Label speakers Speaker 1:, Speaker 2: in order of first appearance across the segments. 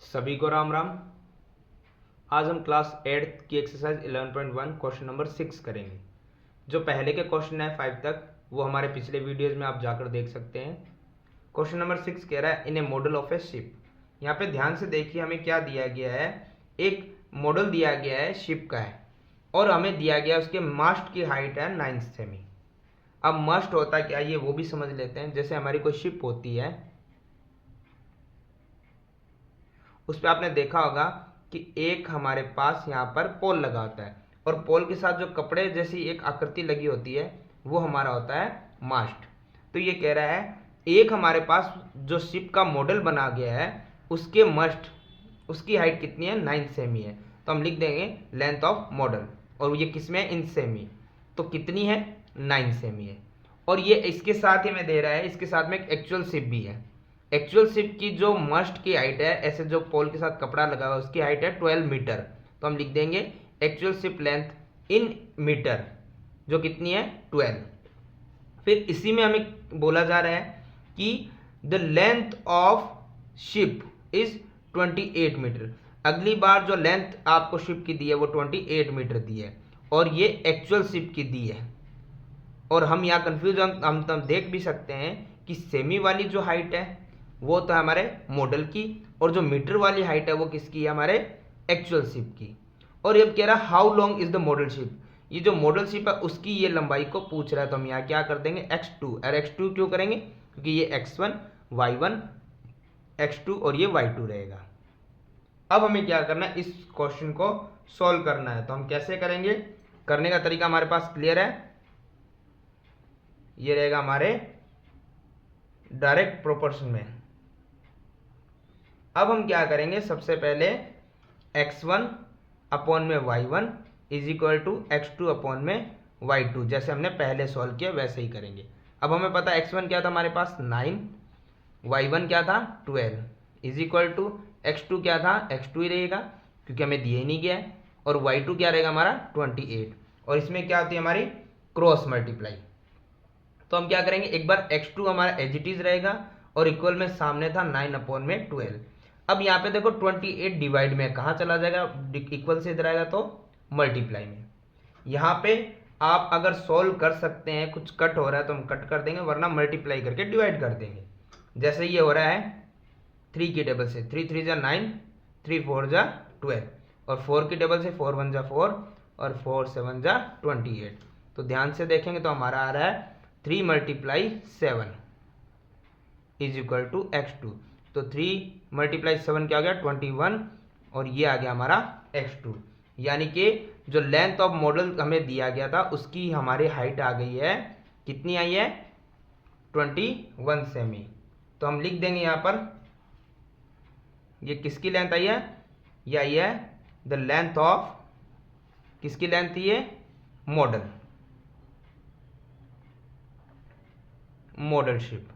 Speaker 1: सभी को राम राम। आज हम क्लास 8 की एक्सरसाइज 11.1 क्वेश्चन नंबर 6 करेंगे। जो पहले के क्वेश्चन है 5 तक वो हमारे पिछले वीडियोज में आप जाकर देख सकते हैं। क्वेश्चन नंबर 6 कह रहा है इन ए मॉडल ऑफ ए शिप। यहाँ पे ध्यान से देखिए हमें क्या दिया गया है। एक मॉडल दिया गया है शिप का है और हमें दिया गया उसके मास्ट की हाइट है 9 सेमी। अब मास्ट होता क्या ये वो भी समझ लेते हैं। जैसे हमारी कोई शिप होती है उस पर आपने देखा होगा कि एक हमारे पास यहाँ पर पोल लगा होता है और पोल के साथ जो कपड़े जैसी एक आकृति लगी होती है वो हमारा होता है मास्ट। तो ये कह रहा है एक हमारे पास जो शिप का मॉडल बना गया है उसके मस्ट उसकी हाइट कितनी है 9 सेमी है। तो हम लिख देंगे लेंथ ऑफ मॉडल और ये किसमें इन सेमी। तो कितनी है 9 सेमी है और ये इसके साथ ही में दे रहा है इसके साथ में एक एक्चुअल शिप भी है। एक्चुअल शिप की जो मस्ट की हाइट है ऐसे जो पोल के साथ कपड़ा लगा हुआ है उसकी हाइट है 12 मीटर। तो हम लिख देंगे actual ship length in meter जो कितनी है 12। फिर इसी में हमें बोला जा रहा है कि the length of ship is 28 meter. अगली बार जो लेंथ आपको शिप की दी है वो 28 मीटर दी है और ये एक्चुअल शिप की दी है। और हम यहाँ कंफ्यूज हम देख भी सकते हैं कि सेमी वाली जो हाइट है वो तो हमारे मॉडल की और जो मीटर वाली हाइट है वो किसकी है हमारे एक्चुअल शिप की। और ये कह रहा है how long is the model ship. ये जो मॉडल शिप है उसकी ये लंबाई को पूछ रहा है। तो हम यहाँ क्या कर देंगे x2 और x2 क्यों करेंगे क्योंकि ये x1 y1 x2 और ये y2 रहेगा। अब हमें क्या करना है इस क्वेश्चन को सॉल्व करना है। तो हम कैसे करेंगे करने का तरीका हमारे पास क्लियर है। ये रहेगा हमारे डायरेक्ट प्रोपोर्शन में। अब हम क्या करेंगे सबसे पहले x1 अपॉन में y1 is equal to x2 upon में y2 जैसे हमने पहले सॉल्व किया वैसे ही करेंगे। अब हमें पता x1 क्या था हमारे पास 9 y1 क्या था 12 इज इक्वल टू x2 क्या था x2 ही रहेगा क्योंकि हमें दिए ही नहीं गया है और y2 क्या रहेगा हमारा 28 और इसमें क्या होती है हमारी क्रॉस मल्टीप्लाई। तो हम क्या करेंगे एक बार x2 हमारा एज इट इज रहेगा और इक्वल में सामने था 9 अपॉन में 12। अब यहाँ पे देखो 28 डिवाइड में कहाँ चला जाएगा इक्वल से इधर आएगा तो मल्टीप्लाई में। यहाँ पे आप अगर सॉल्व कर सकते हैं कुछ कट हो रहा है तो हम कट कर देंगे वरना मल्टीप्लाई करके डिवाइड कर देंगे। जैसे ये हो रहा है 3 की टेबल से 3 3 जा 9 3 4 जा 12 और 4 की टेबल से 4 1 जा 4 और 4 7 जा 28। तो ध्यान से देखेंगे तो हमारा आ रहा है 3 multiply 7 is equal to x2। तो 3 मल्टीप्लाई 7 क्या आ गया 21 और ये आ गया हमारा x2। यानी कि जो लेंथ ऑफ मॉडल हमें दिया गया था उसकी हमारी हाइट आ गई है कितनी आई है 21 सेमी। तो हम लिख देंगे यहाँ पर ये किसकी लेंथ आई है ये आई है द लेंथ ऑफ किसकी लेंथ थी ये मॉडल शिप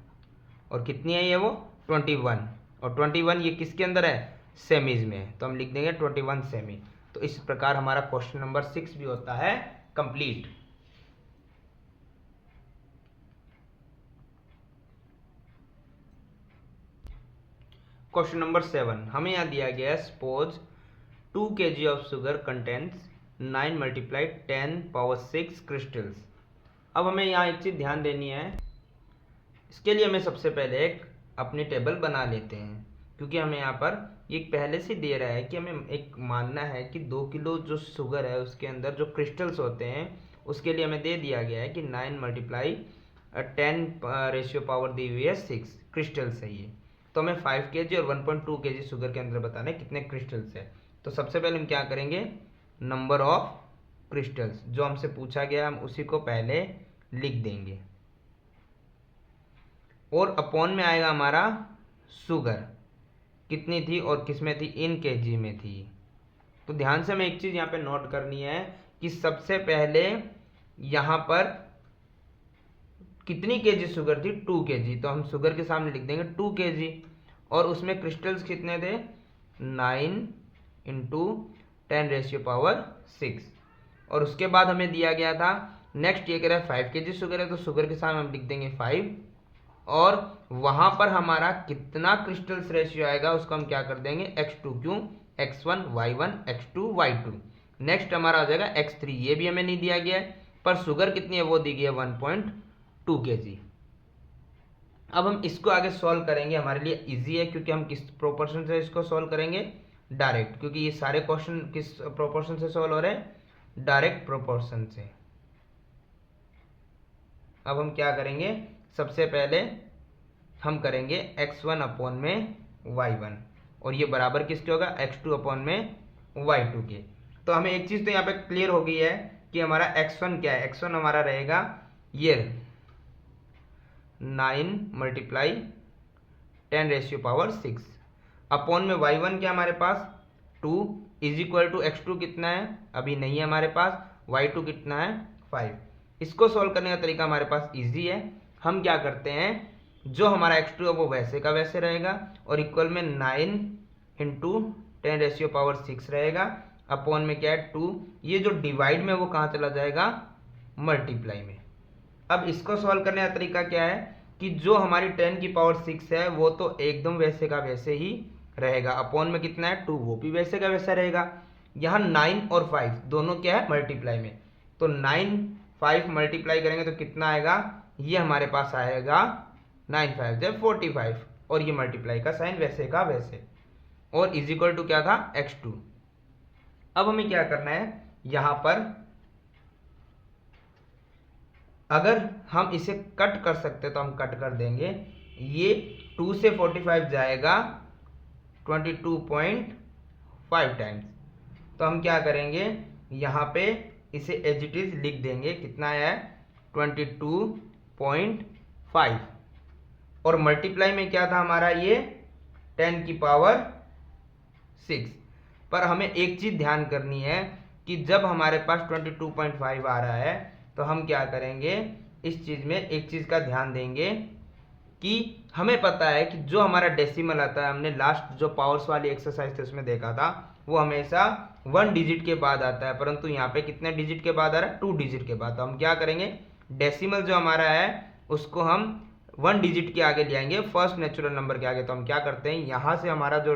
Speaker 1: और कितनी है ये वो 21 और 21 ये किसके अंदर है सेमीज में है। तो हम लिख देंगे 21 सेमी। तो इस प्रकार हमारा क्वेश्चन नंबर 6 भी होता है कंप्लीट। क्वेश्चन नंबर 7 हमें यहाँ दिया गया है suppose 2 kg of sugar contents 9 multiply 10 power 6 crystals. अब हमें यहाँ एक चीज ध्यान देनी है। इसके लिए हमें सबसे पहले एक अपनी टेबल बना लेते हैं क्योंकि हमें यहाँ पर ये पहले से दे रहा है कि हमें एक मानना है कि 2 किलो जो शुगर है उसके अंदर जो क्रिस्टल्स होते हैं उसके लिए हमें दे दिया गया है कि 9 मल्टीप्लाई 10 रेशियो पावर दी हुई है 6 क्रिस्टल्स है ये। तो हमें 5 kg और 1.2 kg शुगर के अंदर बताना है कितने क्रिस्टल्स है। तो सबसे पहले हम क्या करेंगे नंबर ऑफ क्रिस्टल्स जो हमसे पूछा गया हम उसी को पहले लिख देंगे और अपॉन में आएगा हमारा शुगर कितनी थी और किस में थी इन केजी में थी। तो ध्यान से हमें एक चीज यहाँ पे नोट करनी है कि सबसे पहले यहाँ पर कितनी केजी शुगर थी 2 kg। तो हम शुगर के सामने लिख देंगे 2 kg और उसमें क्रिस्टल्स कितने थे 9 इंटू 10 रेशियो पावर 6 और उसके बाद हमें दिया गया था नेक्स्ट ये कह रहा है 5 kg शुगर है तो शुगर के सामने हम लिख देंगे 5 और वहां पर हमारा कितना क्रिस्टल्स रेशियो आएगा उसको हम क्या कर देंगे x2 x1 y1 x2 y2। Next हमारा आ जाएगा x3, ये भी हमें नहीं दिया गया है, पर शुगर कितनी है वो दी गई है 1.2 kg। अब हम इसको आगे सॉल्व करेंगे, हमारे लिए इजी है क्योंकि हम किस प्रोपोर्शन से इसको सॉल्व करेंगे, डायरेक्ट, क्योंकि ये सारे क्वेश्चन किस प्रोपोर्शन से सॉल्व हो रहे हैं, डायरेक्ट प्रोपोर्शन से। अब हम क्या करेंगे, सबसे पहले हम करेंगे x1 अपॉन में y1 और ये बराबर किसके होगा x2 अपॉन में y2 के। तो हमें एक चीज तो यहाँ पे क्लियर हो गई है कि हमारा x1 क्या है, x1 हमारा रहेगा ये 9 मल्टीप्लाई 10⁻⁶ अपॉन में y1 क्या हमारे पास 2 इज इक्वल टू x2 कितना है, अभी नहीं है हमारे पास, y2 कितना है 5। इसको सॉल्व करने का तरीका हमारे पास इजी है, हम क्या करते हैं, जो हमारा x2 है वो वैसे का वैसे रहेगा और इक्वल में 9 इंटू 10⁻⁶ रहेगा, अपॉन में क्या है 2, ये जो डिवाइड में वो कहाँ चला जाएगा, मल्टीप्लाई में। अब इसको सॉल्व करने का तरीका क्या है कि जो हमारी 10⁻⁶ है वो तो एकदम वैसे का वैसे ही रहेगा, अपॉन में कितना है 2, वो भी वैसे का वैसा रहेगा। यहाँ 9 और 5 दोनों क्या है मल्टीप्लाई में, तो 9 5 मल्टीप्लाई करेंगे तो कितना आएगा, ये हमारे पास आएगा 9 5 जब 45 और ये मल्टीप्लाई का साइन वैसे का वैसे, और इज इक्वल टू क्या था x2। अब हमें क्या करना है, यहां पर अगर हम इसे कट कर सकते तो हम कट कर देंगे, ये 2 से 45 जाएगा 22.5 टाइम्स, तो हम क्या करेंगे यहाँ पे इसे एज इट इज लिख देंगे, कितना आया है 22.5 और मल्टीप्लाई में क्या था हमारा ये 10⁻⁶। पर हमें एक चीज ध्यान करनी है कि जब हमारे पास 22.5 आ रहा है तो हम क्या करेंगे, इस चीज में एक चीज का ध्यान देंगे कि हमें पता है कि जो हमारा डेसिमल आता है, हमने लास्ट जो पावर्स वाली एक्सरसाइज थी उसमें देखा था, वो हमेशा 1 डिजिट के बाद आता है, परंतु यहाँ पे कितने डिजिट के बाद आ रहा है 2 डिजिट के बाद। तो हम क्या करेंगे, डेसिमल जो हमारा है उसको हम 1 डिजिट के आगे ले आएंगे फर्स्ट नेचुरल नंबर के आगे। तो हम क्या करते हैं, यहाँ से हमारा जो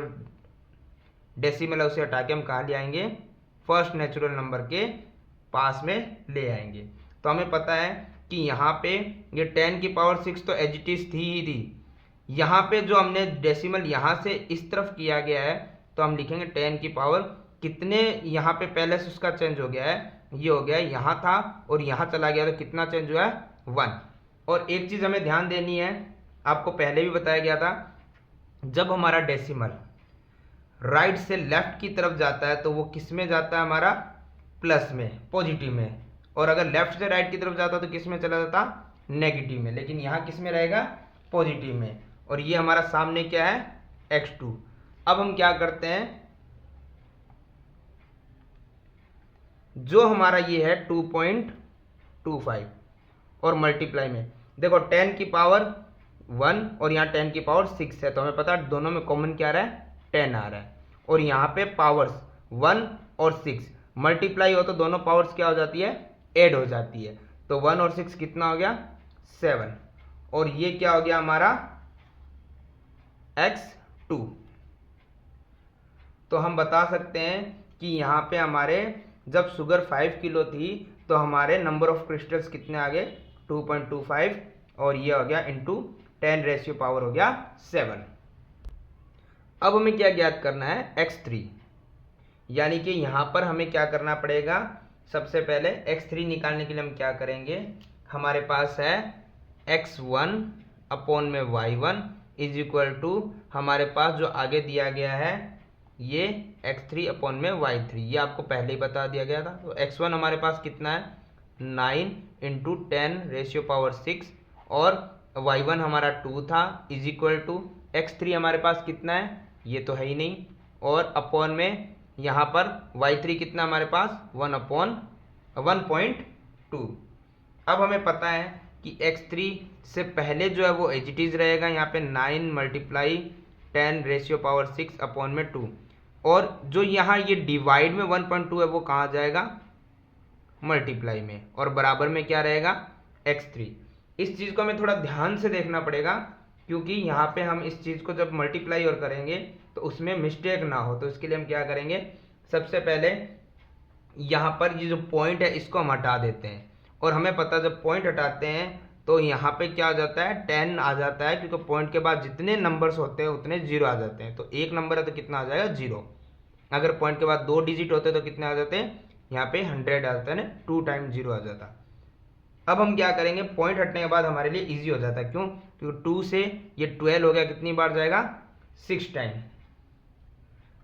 Speaker 1: डेसिमल है उसे हटा के हम कहाँ ले आएंगे, फर्स्ट नेचुरल नंबर के पास में ले आएंगे। तो हमें पता है कि यहाँ पे ये 10⁻⁶ तो एज इट इज थी ही थी, यहाँ पे जो हमने डेसिमल यहाँ से इस तरफ किया गया है तो हम लिखेंगे 10 की पावर कितने, यहाँ पे पहले से उसका चेंज हो गया है, ये हो गया है, यहाँ था और यहाँ चला गया तो कितना चेंज हुआ है 1। और एक चीज हमें ध्यान देनी है, आपको पहले भी बताया गया था, जब हमारा डेसिमल राइट से लेफ्ट की तरफ जाता है तो वो किस में जाता है हमारा, प्लस में, पॉजिटिव में, और अगर लेफ्ट से राइट की तरफ जाता तो किस में चला जाता, नेगेटिव में, लेकिन यहाँ किस में रहेगा, पॉजिटिव में। और ये हमारा सामने क्या है x2। अब हम क्या करते हैं, जो हमारा ये है 2.25 और मल्टीप्लाई में देखो 10⁻1 और यहाँ 10�6 है, तो हमें पता है दोनों में कॉमन क्या आ रहा है 10 आ रहा है, और यहाँ पे पावर्स 1 और 6 मल्टीप्लाई हो तो दोनों पावर्स क्या हो जाती है, ऐड हो जाती है, तो 1 और 6 कितना हो गया 7, और ये क्या हो गया हमारा x2। तो हम बता सकते हैं कि यहाँ पे हमारे जब शुगर 5 किलो थी तो हमारे नंबर ऑफ क्रिस्टल्स कितने आ गए 2.25, और ये हो गया इंटू 10⁻⁷ हो गया 7। अब हमें क्या ज्ञात करना है x3, यानी कि यहाँ पर हमें क्या करना पड़ेगा, सबसे पहले x3 निकालने के लिए हम क्या करेंगे, हमारे पास है x1 अपॉन में y1 इज इक्वल टू हमारे पास जो आगे दिया गया है ये x3 अपॉन में y3, ये आपको पहले ही बता दिया गया था। तो x1 हमारे पास कितना है 9 इंटू 10⁻⁶, और y1 हमारा 2 था, इज इक्वल टू x3 हमारे पास कितना है, ये तो है ही नहीं, और अपॉन में यहाँ पर y3 कितना हमारे पास 1/1.2। अब हमें पता है कि x3 से पहले जो है वो एज इट इज रहेगा, यहाँ पे 9 मल्टीप्लाई 10⁻⁶ अपॉन में 2, और जो यहाँ ये डिवाइड में 1.2 है वो कहाँ जाएगा, मल्टीप्लाई में, और बराबर में क्या रहेगा x3। इस चीज़ को हमें थोड़ा ध्यान से देखना पड़ेगा, क्योंकि यहाँ पे हम इस चीज़ को जब मल्टीप्लाई और करेंगे तो उसमें मिस्टेक ना हो। तो इसके लिए हम क्या करेंगे, सबसे पहले यहाँ पर ये जो पॉइंट है इसको हम हटा देते हैं, और हमें पता जब पॉइंट हटाते हैं तो यहाँ पे क्या आ जाता है, 10 आ जाता है, क्योंकि पॉइंट के बाद जितने नंबर्स होते हैं उतने जीरो आ जाते हैं। तो एक नंबर है तो कितना आ जाएगा, 0। अगर पॉइंट के बाद 2 डिजिट होते तो कितने आ जाते हैं, यहाँ पे 100 आ जाता है ना, 2 टाइम 0 आ जाता। अब हम क्या करेंगे, पॉइंट हटने के बाद हमारे लिए इजी हो जाता है। क्यों, क्योंकि 2 से ये 12 हो गया, कितनी बार जाएगा, 6 टाइम।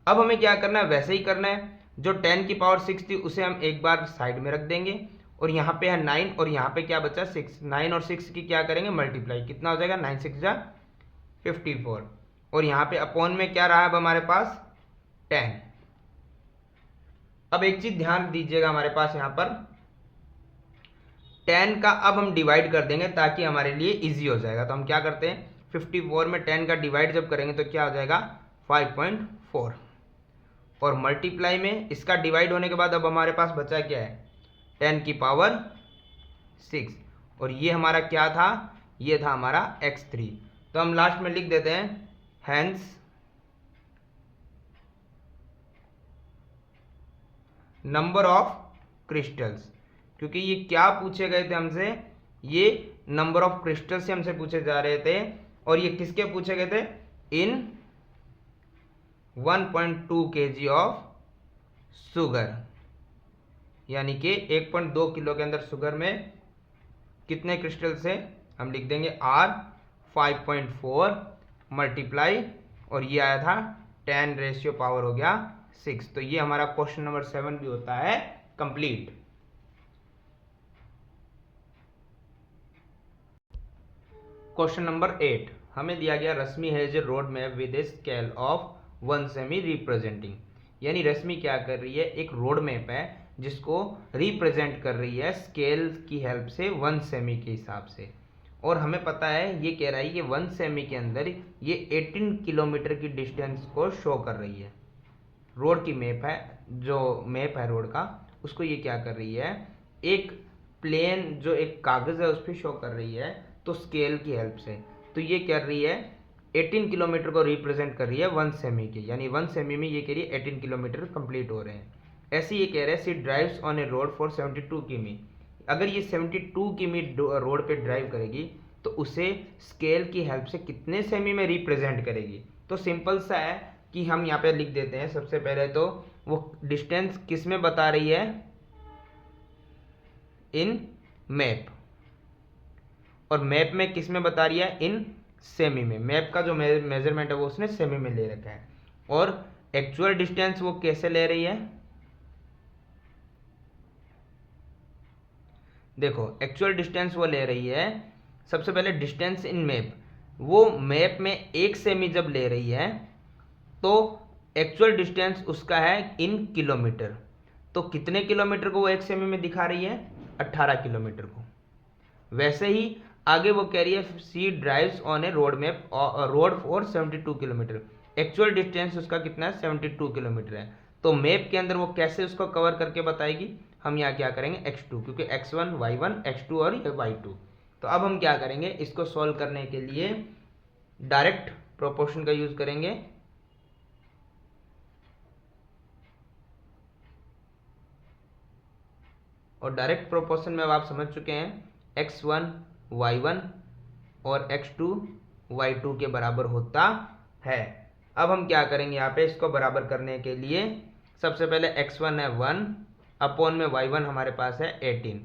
Speaker 1: अब हमें क्या करना है, वैसे ही करना है, जो 10 की पावर 6 थी उसे हम एक बार साइड में रख देंगे, और यहाँ पे है 9 और यहाँ पे क्या बचा 6। 9 और 6 की क्या करेंगे, मल्टीप्लाई, कितना हो जाएगा, 9 6 जा 54, और यहाँ पे अपॉन में क्या रहा अब हमारे पास 10। अब एक चीज ध्यान दीजिएगा, हमारे पास यहाँ पर 10 का अब हम डिवाइड कर देंगे ताकि हमारे लिए इजी हो जाएगा। तो हम क्या करते हैं, 54 में 10 का डिवाइड जब करेंगे तो क्या हो जाएगा, 5.4, और मल्टीप्लाई में इसका डिवाइड होने के बाद अब हमारे पास बचा क्या है, 10 की पावर 6, और ये हमारा क्या था, ये था हमारा x3। तो हम लास्ट में लिख देते हैं, हैंस नंबर ऑफ क्रिस्टल्स, क्योंकि ये क्या पूछे गए थे हमसे, ये नंबर ऑफ क्रिस्टल से हमसे पूछे जा रहे थे, और ये किसके पूछे गए थे, इन 1.2 kg ऑफ शुगर, यानी कि 1.2 किलो के अंदर शुगर में कितने क्रिस्टल से, हम लिख देंगे R 5.4 मल्टीप्लाई, और ये आया था 10 रेशियो पावर हो गया 6। तो ये हमारा क्वेश्चन नंबर 7 भी होता है कंप्लीट। क्वेश्चन नंबर 8, हमें दिया गया Rashmi has a road map with a scale of 1 cm representing, यानी रश्मि क्या कर रही है, एक रोड मैप है जिसको रिप्रेजेंट कर रही है स्केल की हेल्प से 1 सेमी के हिसाब से, और हमें पता है, ये कह रहा है कि 1 सेमी के अंदर ये 18 किलोमीटर की डिस्टेंस को शो कर रही है। रोड की मैप है, जो मैप है रोड का, उसको ये क्या कर रही है, एक प्लेन जो एक कागज है उस पर शो कर रही है, तो स्केल की हेल्प से। तो ये कर रही है 18 किलोमीटर को रिप्रेजेंट कर रही है 1 सेमी के, यानी 1 सेमी में ये कह रही है 18 किलोमीटर कंप्लीट हो रहे हैं। ऐसे ये कह रहे हैं, she drives on a road for 72 km, अगर ये 72 किमी रोड पे ड्राइव करेगी तो उसे स्केल की हेल्प से कितने सेमी में रिप्रेजेंट करेगी। तो सिंपल सा है कि हम यहाँ पे लिख देते हैं, सबसे पहले तो वो डिस्टेंस किस में बता रही है, इन मैप, और मैप में किस में बता रही है, इन सेमी में। मैप का जो मेजरमेंट है वो उसने सेमी में ले रखा है, और एक्चुअल डिस्टेंस वो कैसे ले रही है, देखो एक्चुअल डिस्टेंस वो ले रही है, सबसे पहले डिस्टेंस इन मैप, वो मैप में 1 सेमी जब ले रही है तो एक्चुअल डिस्टेंस उसका है इन किलोमीटर। तो कितने किलोमीटर को वो 1 सेमी में दिखा रही है, 18 किलोमीटर को। वैसे ही आगे वो कह रही है, she drives on a road map road for 72 kilometre, actual distance उसका कितना है, 72 किलोमीटर है। तो मैप के अंदर वो कैसे उसको कवर करके बताएगी, हम यहाँ क्या करेंगे, x2, क्योंकि x1 y1 x2 और ये y2। तो अब हम क्या करेंगे, इसको सॉल्व करने के लिए डायरेक्ट प्रोपोर्शन का यूज करेंगे, और डायरेक्ट प्रोपोर्शन में अब आप समझ चुके हैं x1 y1 और x2 y2 के बराबर होता है। अब हम क्या करेंगे, यहाँ पे इसको बराबर करने के लिए सबसे पहले x1 है 1 अपॉन में y1 हमारे पास है 18,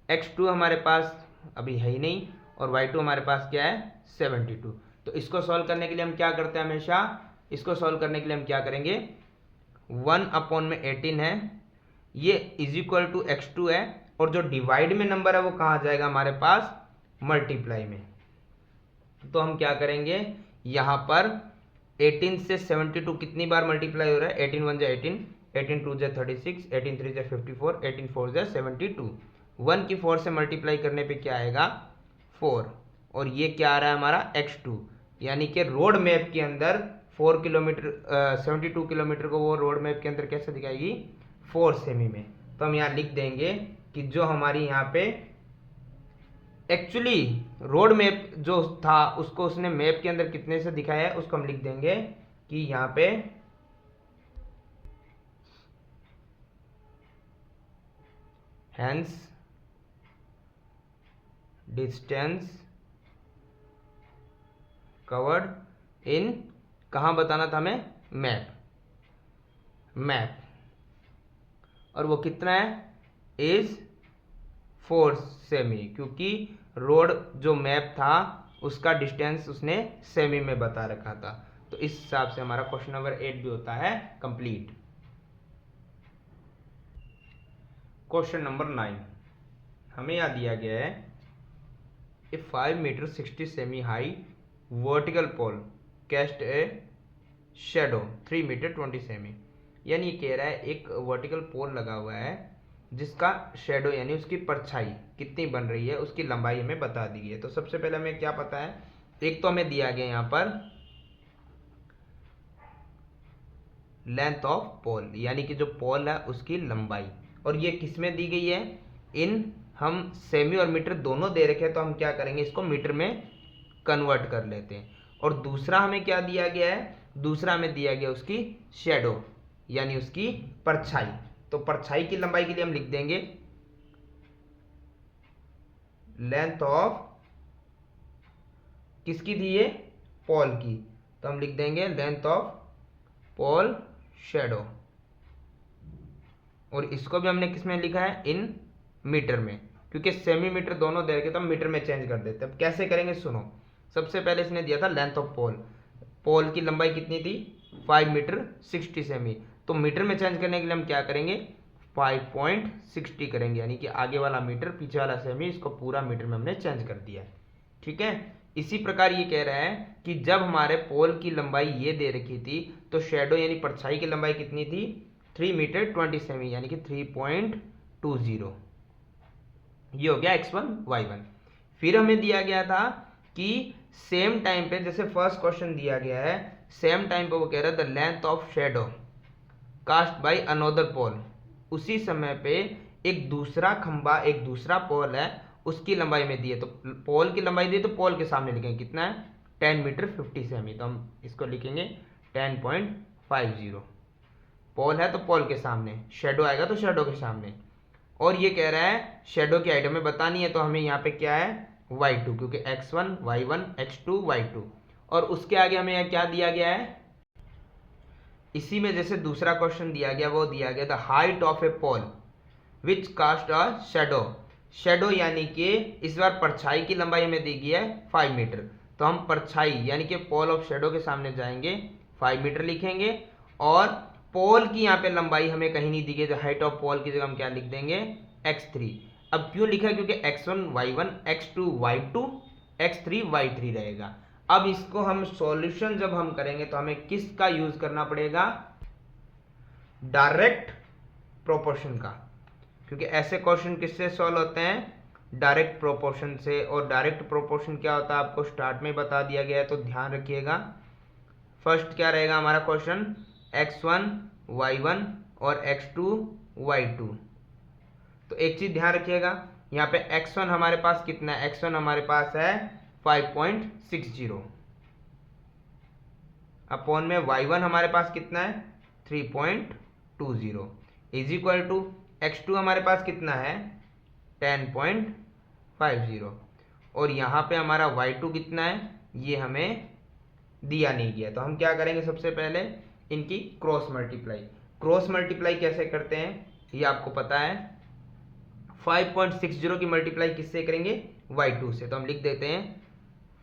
Speaker 1: x2 हमारे पास अभी है ही नहीं, और y2 हमारे पास क्या है 72। तो इसको सॉल्व करने के लिए हम क्या करते हैं, हमेशा इसको सॉल्व करने के लिए हम क्या करेंगे, 1 अपॉन में 18 है, ये इज इक्वल टू x2 है, और जो डिवाइड में नंबर है वो कहाँ आ जाएगा हमारे पास, मल्टीप्लाई में। तो हम क्या करेंगे, यहाँ पर 18 से 72 कितनी बार मल्टीप्लाई हो रहा है, 18 1 जा 18, 18 2 जा 36, 18 3 जा 54, 18 4 जा 72। 1 की 4 से मल्टीप्लाई करने पे क्या आएगा, 4, और ये क्या आ रहा है हमारा x2, यानी कि रोड मैप के अंदर 4 किलोमीटर 72 किलोमीटर को वो रोड मैप के अंदर कैसे दिखाएगी, 4 सेमी में। तो हम यहाँ लिख देंगे कि जो हमारी यहाँ पे एक्चुअली रोड मैप जो था उसको उसने मैप के अंदर कितने से दिखाया है उसको हम लिख देंगे कि यहाँ पे हैंस डिस्टेंस कवर्ड इन, कहाँ बताना था हमें, मैप, और वो कितना है, इज 4 सेमी, क्योंकि रोड जो मैप था उसका डिस्टेंस उसने सेमी में बता रखा था। तो इस हिसाब से हमारा क्वेश्चन नंबर 8 भी होता है कंप्लीट। क्वेश्चन नंबर 9 हमें यहाँ दिया गया है, ए 5 मीटर 60 सेमी high vertical pole cast a shadow 3 meter 20 सेमी, यानी ये कह रहा है एक वर्टिकल पोल लगा हुआ है जिसका शेडो यानी उसकी परछाई कितनी बन रही है, उसकी लंबाई हमें बता दी गई है। तो सबसे पहले हमें क्या पता है, एक तो हमें दिया गया यहाँ पर लेंथ ऑफ पोल, यानी कि जो पोल है उसकी लंबाई, और ये किस में दी गई है, इन हम सेमी और मीटर दोनों दे रखे हैं, तो हम क्या करेंगे, इसको मीटर में कन्वर्ट कर लेते हैं। और दूसरा हमें क्या दिया गया है, दूसरा हमें दिया गया उसकी शेडो यानी उसकी परछाई। तो परछाई की लंबाई के लिए हम लिख देंगे लेंथ ऑफ, किसकी दी है, पोल की, तो हम लिख देंगे लेंथ ऑफ पोल शेडो, और इसको भी हमने किस में लिखा है, इन मीटर में, क्योंकि सेमी मीटर दोनों दे रखे तो हम मीटर में चेंज कर देते हैं। अब कैसे करेंगे सुनो, सबसे पहले इसने दिया था लेंथ ऑफ पोल, पोल की लंबाई कितनी थी 5 मीटर 60 सेमी, तो मीटर में चेंज करने के लिए हम क्या करेंगे 5.60 करेंगे, यानी कि आगे वाला मीटर पीछे वाला सेमी, इसको पूरा मीटर में हमने चेंज कर दिया। ठीक है, इसी प्रकार ये कह रहा है कि जब हमारे पोल की लंबाई ये दे रखी थी तो शेडो यानी परछाई की लंबाई कितनी थी 3 मीटर 20 सेमी, यानी कि 3.20, ये हो गया x1 y1। फिर हमें दिया गया था कि सेम टाइम पे, जैसे फर्स्ट क्वेश्चन दिया गया है, सेम टाइम पे वो कह रहा है the length of shadow cast by another pole, उसी समय पे एक दूसरा खंबा, एक दूसरा पोल है, उसकी लंबाई में दी है, तो पोल की लंबाई दी है तो पोल के सामने लिखेंगे कितना है 10 मीटर 50 सेमी, तो हम इसको लिखेंगे 10.50, पोल है तो पोल के सामने, शेडो आएगा तो शेडो के सामने। और ये कह रहा है शेडो की हाइट हमें बतानी है, तो हमें यहाँ पे क्या है y2, क्योंकि x1 y1 x2 y2, और उसके आगे हमें यहाँ क्या दिया गया है, इसी में जैसे दूसरा क्वेश्चन दिया गया वो दिया गया the height of a pole which cast a shadow, shadow यानी कि इस बार परछाई की लंबाई हमें दी गई है 5 मीटर, तो हम परछाई यानी कि पोल ऑफ शेडो के सामने जाएंगे 5 मीटर लिखेंगे, और पोल की यहाँ पे लंबाई हमें कहीं नहीं दी गई, तो हाइट ऑफ पोल की जगह हम क्या लिख देंगे x3। अब क्यों लिखा है, क्योंकि x1 y1 x2 y2 x3 y3 रहेगा। अब इसको हम सॉल्यूशन जब हम करेंगे तो हमें किसका यूज करना पड़ेगा, डायरेक्ट प्रोपोर्शन का, क्योंकि ऐसे क्वेश्चन किससे सॉल्व होते हैं, डायरेक्ट प्रोपोर्शन से। और डायरेक्ट प्रोपोर्शन क्या होता है आपको स्टार्ट में बता दिया गया है, तो ध्यान रखिएगा। फर्स्ट क्या रहेगा हमारा क्वेश्चन, x1 y1 और x2 y2, तो एक चीज ध्यान रखिएगा, यहाँ पे x1 हमारे पास कितना है, x1 हमारे पास है 5.60, अपॉन में y1 हमारे पास कितना है 3.20, इज इक्वल टू x2 हमारे पास कितना है 10.50, और यहाँ पे हमारा y2 कितना है ये हमें दिया नहीं गया, तो हम क्या करेंगे, सबसे पहले इनकी क्रॉस मल्टीप्लाई। क्रॉस मल्टीप्लाई कैसे करते हैं ये आपको पता है, 5.60 की मल्टीप्लाई किससे करेंगे y2 से, तो हम लिख देते हैं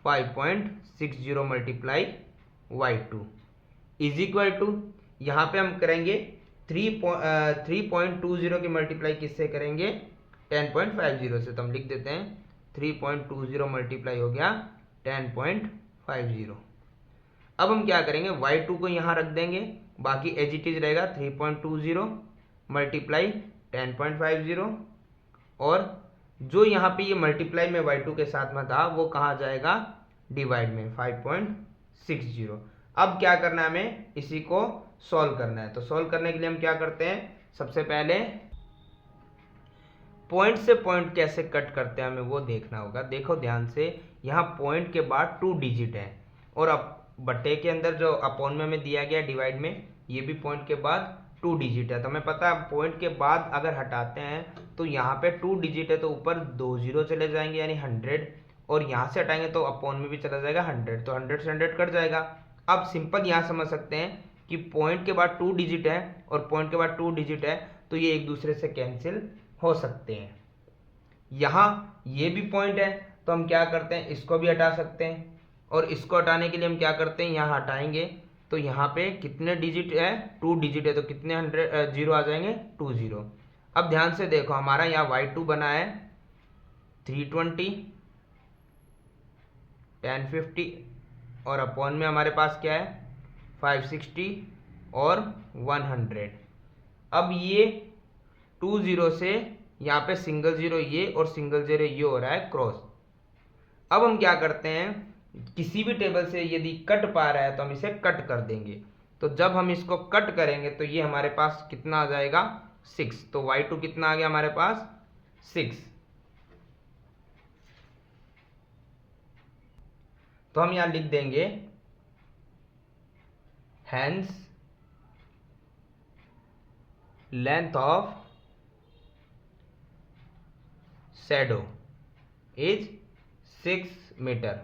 Speaker 1: 5.60 multiply y2 is equal to, यहाँ पे हम करेंगे 3.20 की मल्टीप्लाई किससे करेंगे 10.50 से, तो हम लिख देते हैं 3.20 मल्टीप्लाई हो गया 10.50। अब हम क्या करेंगे y2 को यहाँ रख देंगे, बाकी एज इट इज रहेगा 3.20 मल्टीप्लाई 10.50, और जो यहाँ पे ये मल्टीप्लाई में y2 के साथ में था वो कहाँ जाएगा डिवाइड में 5.60। अब क्या करना है हमें इसी को सॉल्व करना है, तो सॉल्व करने के लिए हम क्या करते हैं, सबसे पहले पॉइंट से पॉइंट कैसे कट करते हैं हमें वो देखना होगा। देखो ध्यान से, यहाँ पॉइंट के बाद 2 डिजिट है और अब बटे के अंदर जो अपॉन में हमें दिया गया डिवाइड में, ये भी पॉइंट के बाद 2 डिजिट है। तो हमें पता है पॉइंट के बाद अगर हटाते हैं तो यहाँ पे 2 डिजिट है तो ऊपर 2 जीरो चले जाएंगे यानी 100, और यहाँ से हटाएंगे तो अपॉन में भी चला जाएगा 100, तो 100 से 100 कट जाएगा। अब सिंपल यहाँ समझ सकते हैं कि पॉइंट के बाद 2 डिजिट है और पॉइंट के बाद 2 डिजिट है तो ये एक दूसरे से कैंसिल हो सकते हैं। यहाँ ये भी पॉइंट है तो हम क्या करते हैं, इसको भी हटा सकते हैं, और इसको हटाने के लिए हम क्या करते हैं, यहाँ हटाएंगे तो यहाँ पे कितने डिजिट है, 2 डिजिट है तो कितने 100 जीरो आ जाएंगे, 2 जीरो। अब ध्यान से देखो हमारा यहाँ y2 बना है 320 1050 और अपॉन में हमारे पास क्या है 560 और 100। अब ये 2 जीरो से यहाँ पे सिंगल जीरो ये और सिंगल जीरो ये हो रहा है क्रॉस। अब हम क्या करते हैं, किसी भी टेबल से यदि कट पा रहा है तो हम इसे कट कर देंगे। तो जब हम इसको कट करेंगे तो ये हमारे पास कितना आ जाएगा 6, तो y2 कितना आ गया हमारे पास 6। तो हम यहां लिख देंगे hence length of shadow is 6 meter.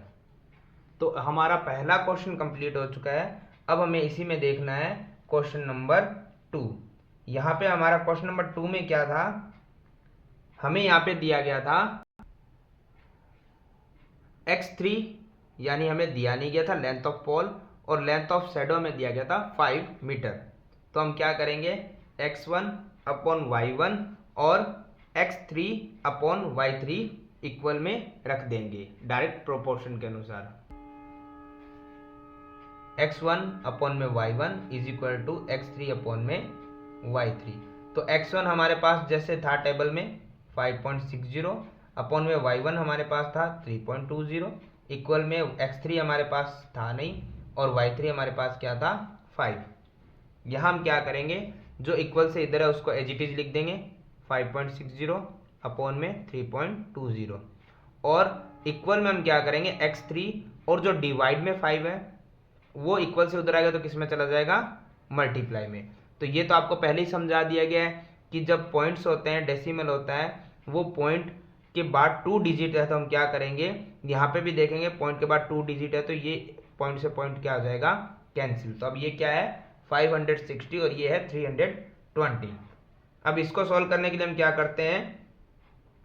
Speaker 1: तो हमारा पहला क्वेश्चन कंप्लीट हो चुका है। अब हमें इसी में देखना है क्वेश्चन नंबर 2। यहाँ पे हमारा क्वेश्चन नंबर 2 में क्या था, हमें यहाँ पे दिया गया था x3, यानी हमें दिया नहीं गया था लेंथ ऑफ पोल, और लेंथ ऑफ शैडो में दिया गया था 5 मीटर। तो हम क्या करेंगे, x1 अपॉन y1 और x3 अपॉन y3 इक्वल में रख देंगे डायरेक्ट प्रोपोर्शन के अनुसार। x1 अपॉन में y1 is equal to x3 upon में y3। तो x1 हमारे पास जैसे था टेबल में 5.60 अपॉन में y1 हमारे पास था 3.20, इक्वल में x3 हमारे पास था नहीं और y3 हमारे पास क्या था 5। यहाँ हम क्या करेंगे, जो इक्वल से इधर है उसको एज इट इज लिख देंगे 5.60 अपॉन में 3.20, और इक्वल में हम क्या करेंगे x3 और जो डिवाइड में 5 है वो इक्वल से उधर आएगा तो किस में चला जाएगा, मल्टीप्लाई में। तो ये तो आपको पहले ही समझा दिया गया है कि जब पॉइंट्स होते हैं, डेसिमल होता है, वो पॉइंट के बाद 2 डिजिट है तो हम क्या करेंगे, यहाँ पे भी देखेंगे पॉइंट के बाद 2 डिजिट है तो ये पॉइंट से पॉइंट क्या हो जाएगा, कैंसिल। तो अब ये क्या है 560 और ये है 320। अब इसको सॉल्व करने के लिए हम क्या करते हैं,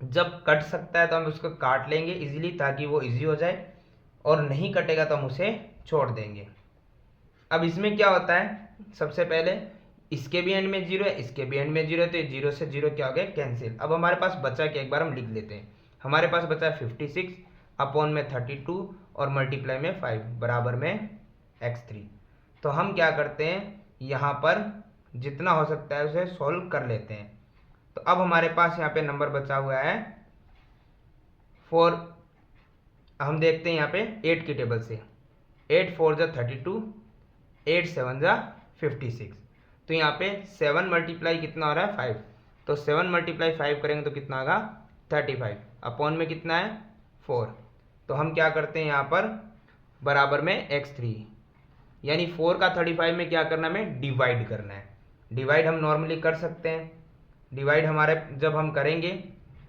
Speaker 1: जब कट सकता है तो हम उसको काट लेंगे इजीली ताकि वो इजी हो जाए, और नहीं कटेगा तो हम उसे छोड़ देंगे। अब इसमें क्या होता है, सबसे पहले इसके भी एंड में 0 है, इसके भी एंड में 0 है, तो 0 से 0 क्या हो गया, कैंसिल। अब हमारे पास बचा क्या, एक बार हम लिख लेते हैं। हमारे पास बचा 56 अपॉन में 32 और मल्टीप्लाई में 5 बराबर में x3। तो हम क्या करते हैं, यहाँ पर जितना हो सकता है उसे सॉल्व कर लेते हैं। तो अब हमारे पास यहाँ पे नंबर बचा हुआ है 4। हम देखते हैं यहाँ पे 8 की टेबल से, 8 4 जा 32, 8 7 जा 56। तो यहाँ पे 7 मल्टीप्लाई कितना हो रहा है 5, तो 7 मल्टीप्लाई 5 करेंगे तो कितना आएगा 35, अपॉन में कितना है 4। तो हम क्या करते हैं यहाँ पर बराबर में x3, यानी 4 का 35 में क्या करना है, हमें डिवाइड करना है। डिवाइड हम नॉर्मली कर सकते हैं, डिवाइड हमारे जब हम करेंगे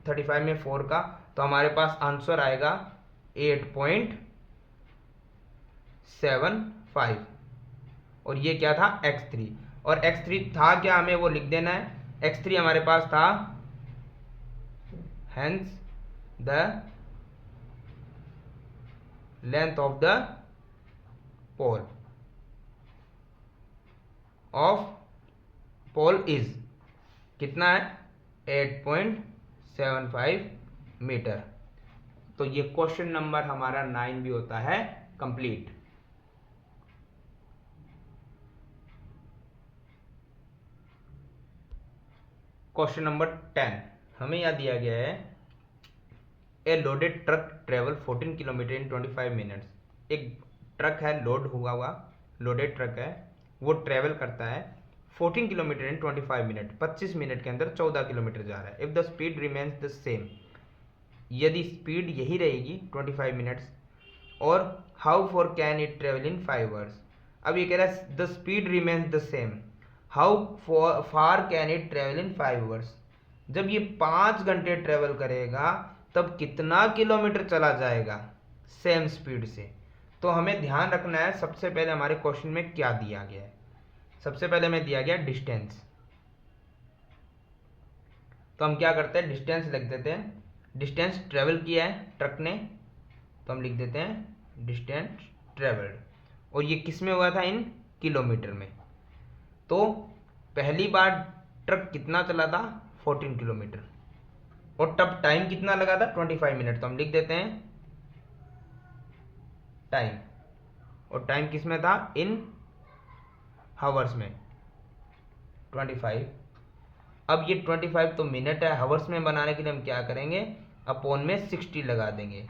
Speaker 1: 35 में 4 का तो हमारे पास आंसर आएगा 8.75, और ये क्या था x3, और x3 था क्या, हमें वो लिख देना है। x3 हमारे पास था hence the length of the pole is कितना है 8.75 मीटर। तो ये क्वेश्चन नंबर हमारा 9 भी होता है कंप्लीट। क्वेश्चन नंबर 10 हमें यह दिया गया है, a loaded truck travel 14 kilometre in 25 minutes. एक ट्रक है, लोड हुआ हुआ लोडेड ट्रक है, वो ट्रेवल करता है 14 किलोमीटर इन 25 मिनट, 25 मिनट के अंदर 14 किलोमीटर जा रहा है। If the speed remains the same, यदि स्पीड यही रहेगी 25 मिनट्स, और how for can it travel in 5 hours. अब ये कह रहा है the speed remains the same, how far can it travel in 5 hours. जब ये 5 घंटे ट्रेवल करेगा तब कितना किलोमीटर चला जाएगा सेम स्पीड से। तो हमें ध्यान रखना है, सबसे पहले हमारे क्वेश्चन में क्या दिया गया है। सबसे पहले हमें दिया गया डिस्टेंस, तो हम क्या करते हैं, डिस्टेंस लिख देते हैं। डिस्टेंस ट्रेवल किया है ट्रक ने, तो हम लिख देते हैं डिस्टेंस ट्रेवल्ड, और ये किस में हुआ था, इन किलोमीटर में। तो पहली बार ट्रक कितना चला था, 14 किलोमीटर, और तब टाइम कितना लगा था, 25 मिनट। तो हम लिख देते हैं टाइम, और टाइम किस में था, इन हावर्स में 25। अब ये 25 तो मिनट है, हावर्स में बनाने के लिए हम क्या करेंगे, अपॉन में 60 लगा देंगे।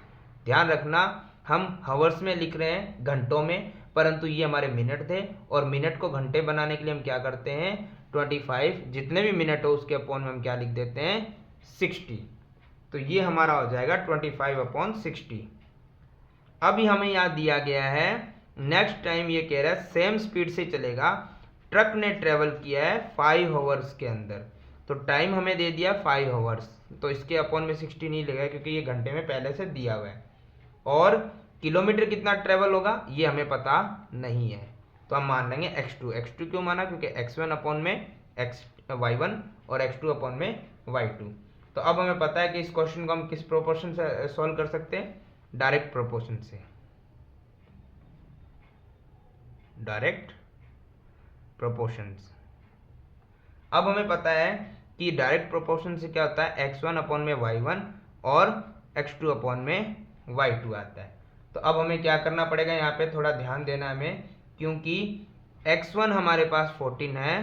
Speaker 1: ध्यान रखना हम हावर्स में लिख रहे हैं घंटों में, परंतु ये हमारे मिनट थे, और मिनट को घंटे बनाने के लिए हम क्या करते हैं, 25 जितने भी मिनट हो उसके अपॉन में हम क्या लिख देते हैं, 60। तो ये हमारा हो जाएगा 25/60। अभी हमें यहाँ दिया गया है नेक्स्ट टाइम, ये कह रहा है सेम स्पीड से चलेगा, ट्रक ने ट्रेवल किया है 5 आवर्स के अंदर। तो टाइम हमें दे दिया 5 आवर्स, तो इसके अपॉन में 60 नहीं लगेगा क्योंकि ये घंटे में पहले से दिया हुआ है। और किलोमीटर कितना ट्रेवल होगा ये हमें पता नहीं है, तो हम मान लेंगे x2। x2 क्यों माना, क्योंकि x1 अपॉन में y1 और x2 अपॉन में y2। तो अब हमें पता है कि इस क्वेश्चन को हम किस प्रोपोर्शन से सॉल्व कर सकते हैं, डायरेक्ट प्रोपोर्शन से। Direct proportions. अब हमें पता है कि डायरेक्ट प्रोपोर्शन से क्या होता है, x1 अपॉन में y1 और x2 अपॉन में y2 आता है। तो अब हमें क्या करना पड़ेगा, यहाँ पे थोड़ा ध्यान देना हमें, क्योंकि x1 हमारे पास 14 है,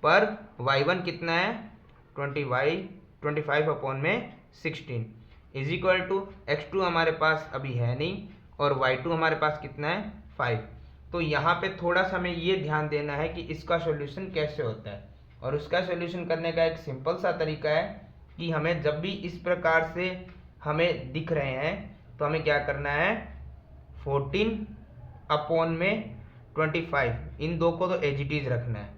Speaker 1: पर y1 कितना है, 25 अपॉन में 16 इज इक्वल टू x2 हमारे पास अभी है नहीं, और y2 हमारे पास कितना है, 5। तो यहाँ पे थोड़ा सा हमें ये ध्यान देना है कि इसका सॉल्यूशन कैसे होता है, और उसका सॉल्यूशन करने का एक सिंपल सा तरीका है कि हमें जब भी इस प्रकार से हमें दिख रहे हैं तो हमें क्या करना है, 14 अपॉन में 25 इन दो को तो एज इट इज रखना है,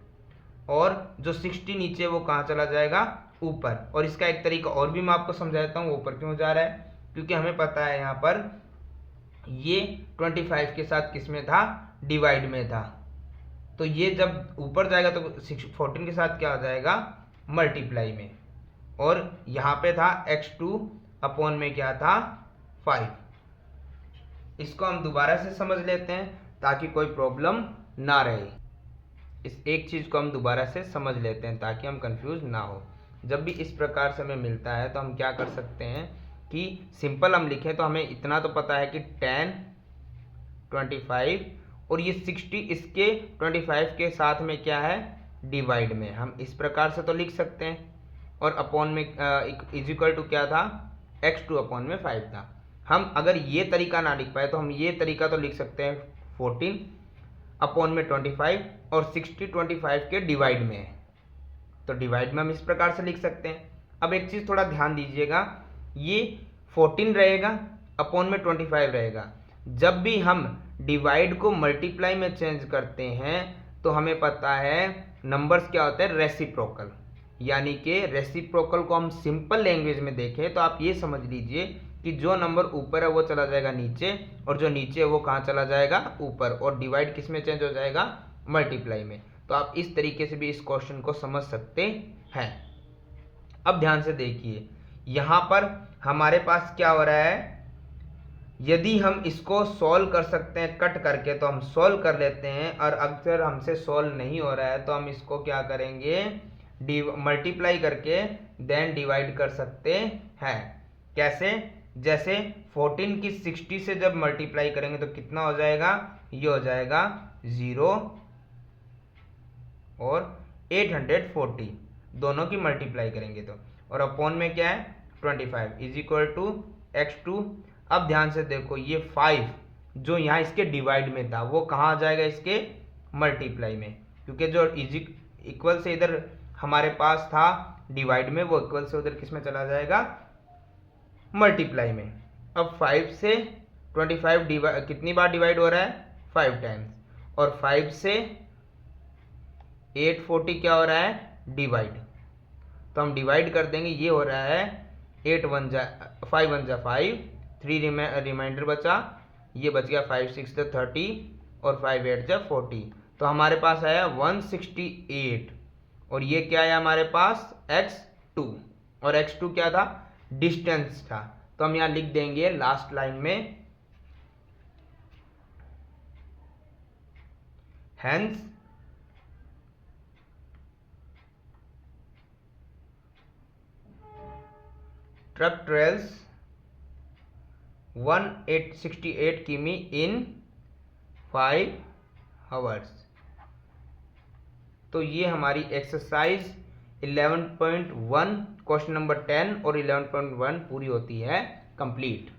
Speaker 1: और जो 60 नीचे वो कहाँ चला जाएगा, ऊपर। और इसका एक तरीका और भी मैं आपको समझा देता हूँ, ऊपर क्यों जा रहा है, क्योंकि हमें पता है यहाँ पर ये 25 के साथ किस में था, डिवाइड में था। तो ये जब ऊपर जाएगा तो 14 के साथ क्या हो जाएगा, मल्टीप्लाई में, और यहाँ पे था x2 अपॉन में क्या था, 5। इसको हम दोबारा से समझ लेते हैं ताकि कोई प्रॉब्लम ना रहे। इस एक चीज़ को हम दोबारा से समझ लेते हैं ताकि हम कंफ्यूज ना हो। जब भी इस प्रकार से हमें मिलता है तो हम क्या कर सकते हैं कि सिंपल हम लिखें तो हमें इतना तो पता है कि 10, 25 और ये 60 इसके 25 के साथ में क्या है, डिवाइड में। हम इस प्रकार से तो लिख सकते हैं, और अपॉन में इज इक्वल टू क्या था, x2 अपॉन में 5 था। हम अगर ये तरीका ना लिख पाए तो हम ये तरीका तो लिख सकते हैं, 14 अपॉन में 25 और 60 25 के डिवाइड में है, तो डिवाइड में हम इस प्रकार से लिख सकते हैं। अब एक चीज़ थोड़ा ध्यान दीजिएगा, ये 14 रहेगा अपॉन में 25 रहेगा। जब भी हम डिवाइड को मल्टीप्लाई में चेंज करते हैं तो हमें पता है नंबर्स क्या होते हैं, रेसिप्रोकल। यानी कि रेसिप्रोकल को हम सिंपल लैंग्वेज में देखें तो आप ये समझ लीजिए कि जो नंबर ऊपर है वो चला जाएगा नीचे, और जो नीचे है वो कहाँ चला जाएगा, ऊपर, और डिवाइड किस में चेंज हो जाएगा, मल्टीप्लाई में। तो आप इस तरीके से भी इस क्वेश्चन को समझ सकते हैं। अब ध्यान से देखिए, यहाँ पर हमारे पास क्या हो रहा है, यदि हम इसको सॉल्व कर सकते हैं कट करके तो हम सॉल्व कर लेते हैं, और अगर हमसे सॉल्व नहीं हो रहा है तो हम इसको क्या करेंगे, मल्टीप्लाई करके देन डिवाइड कर सकते हैं। कैसे, जैसे 14 की 60 से जब मल्टीप्लाई करेंगे तो कितना हो जाएगा, ये हो जाएगा 0 और 840, दोनों की मल्टीप्लाई करेंगे तो, और अपॉन में क्या है 25 इज इक्वल टू x2। अब ध्यान से देखो, ये 5 जो यहाँ इसके डिवाइड में था वो कहाँ आ जाएगा, इसके मल्टीप्लाई में, क्योंकि जो इक्वल से इधर हमारे पास था डिवाइड में, वो इक्वल से उधर किस में चला जाएगा, मल्टीप्लाई में। अब 5 से 25 कितनी बार डिवाइड हो रहा है, 5 टाइम्स, और 5 से 840 क्या हो रहा है, डिवाइड। तो हम डिवाइड कर देंगे, ये हो रहा है 5 1 जा 5, 3 रिमाइंडर बचा, ये बच गया 5 6 जा 30 और 5 8 जा 40। तो हमारे पास आया 168, और ये क्या है हमारे पास, x2, और x2 क्या था, डिस्टेंस था। तो हम यहाँ लिख देंगे लास्ट लाइन में, हेंस ट्रक ट्रेवल्स 168 किमी इन 5 आवर्स। तो ये हमारी एक्सरसाइज 11.1 क्वेश्चन नंबर 10 और 11.1 पूरी होती है कंप्लीट।